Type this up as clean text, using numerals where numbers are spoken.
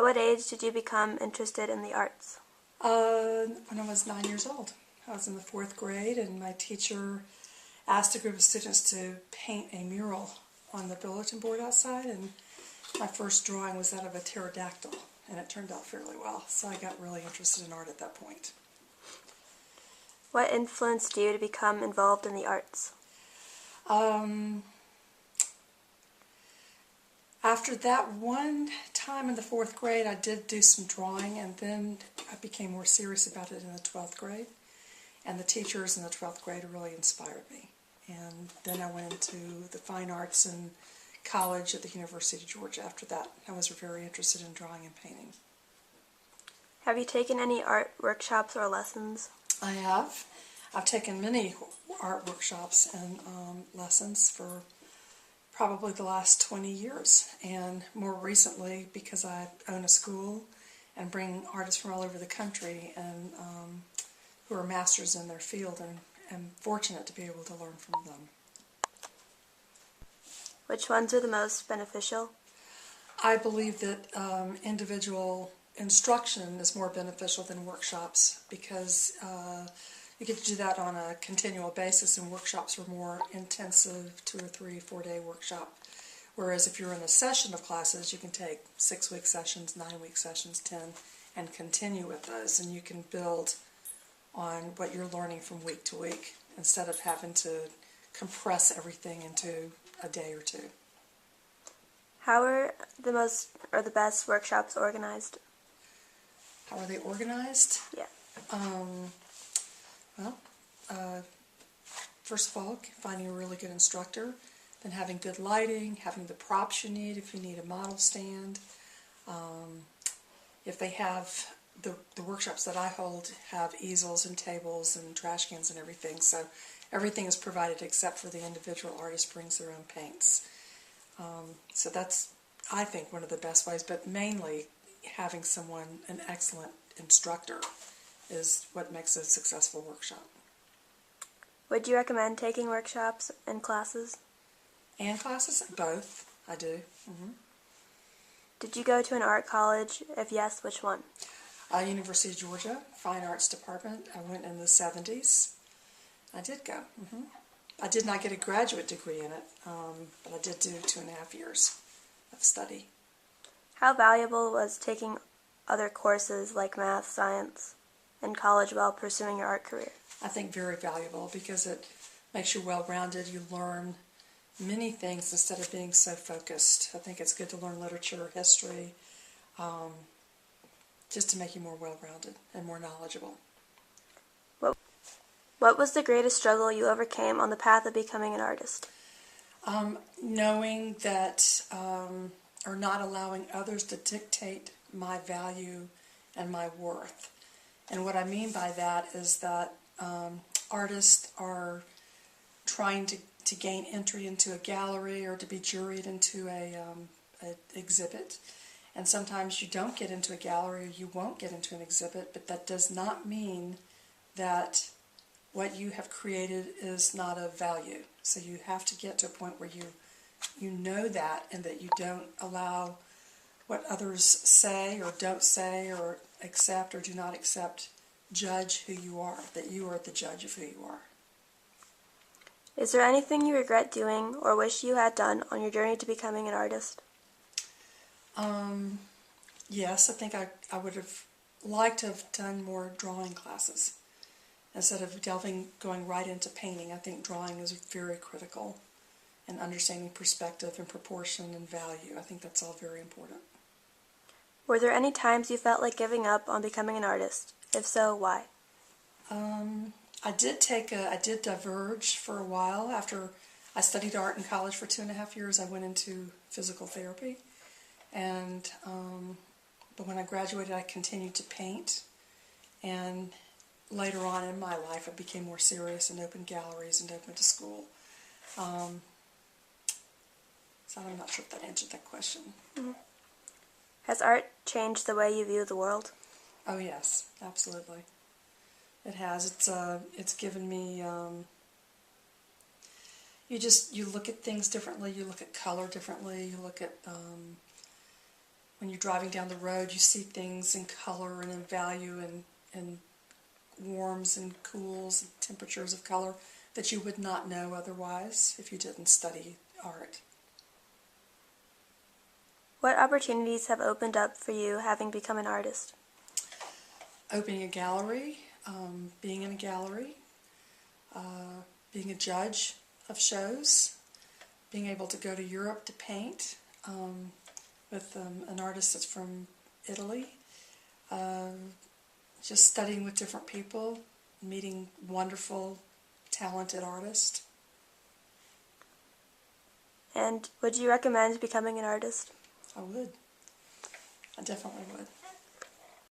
At what age did you become interested in the arts? When I was 9 years old. I was in the 4th grade, and my teacher asked a group of students to paint a mural on the bulletin board outside, and my first drawing was that of a pterodactyl, and it turned out fairly well, so I got really interested in art at that point. What influenced you to become involved in the arts? After that one time in the 4th grade, I did do some drawing, and then I became more serious about it in the 12th grade. And the teachers in the 12th grade really inspired me. And then I went into the fine arts in college at the University of Georgia after that. I was very interested in drawing and painting. Have you taken any art workshops or lessons? I have. I've taken many art workshops and lessons for probably the last 20 years. And more recently, because I own a school and bring artists from all over the country and who are masters in their field, and am fortunate to be able to learn from them. Which ones are the most beneficial? I believe that individual instruction is more beneficial than workshops because you get to do that on a continual basis, and workshops are more intensive, 2 or 3, 4-day workshop. Whereas if you're in a session of classes, you can take 6-week sessions, 9-week sessions, 10, and continue with those, and you can build on what you're learning from week to week instead of having to compress everything into a day or two. How are the best workshops organized? How are they organized? Yeah. First of all, finding a really good instructor, then having good lighting, having the props you need if you need a model stand. If they have the workshops that I hold have easels and tables and trash cans and everything, so everything is provided except for the individual artist brings their own paints. So that's, I think, one of the best ways, but mainly having an excellent instructor is what makes a successful workshop. Would you recommend taking workshops and classes? And classes? Both. I do. Mm-hmm. Did you go to an art college? If yes, which one? University of Georgia, Fine Arts Department. I went in the 70s. I did go. Mm-hmm. I did not get a graduate degree in it, but I did do 2.5 years of study. How valuable was taking other courses like math, science, in college while pursuing your art career? I think very valuable because it makes you well-rounded. You learn many things instead of being so focused. I think it's good to learn literature, history, just to make you more well-rounded and more knowledgeable. What was the greatest struggle you overcame on the path of becoming an artist? Knowing that, or not allowing others to dictate my value and my worth. And what I mean by that is that artists are trying to gain entry into a gallery or to be juried into an exhibit. And sometimes you don't get into a gallery or you won't get into an exhibit, but that does not mean that what you have created is not of value. So you have to get to a point where you know that, and that you don't allow what others say or don't say or accept or do not accept judge who you are, that you are the judge of who you are. Is there anything you regret doing or wish you had done on your journey to becoming an artist? Yes, I think I would have liked to have done more drawing classes instead of going right into painting. I think drawing is very critical, and understanding perspective and proportion and value. I think that's all very important. Were there any times you felt like giving up on becoming an artist? If so, why? I did diverge for a while. After I studied art in college for 2.5 years, I went into physical therapy. And but when I graduated, I continued to paint. And later on in my life, I became more serious and opened galleries and opened a school. So I'm not sure if that answered that question. Mm-hmm. Has art changed the way you view the world? Oh yes, absolutely. It has. It's given me. You look at things differently. You look at color differently. You look at when you're driving down the road, you see things in color and in value and warms and cools and temperatures of color that you would not know otherwise if you didn't study art. What opportunities have opened up for you having become an artist? Opening a gallery, being in a gallery, being a judge of shows, being able to go to Europe to paint with an artist that's from Italy, just studying with different people, meeting wonderful, talented artists. And would you recommend becoming an artist? I would. I definitely would.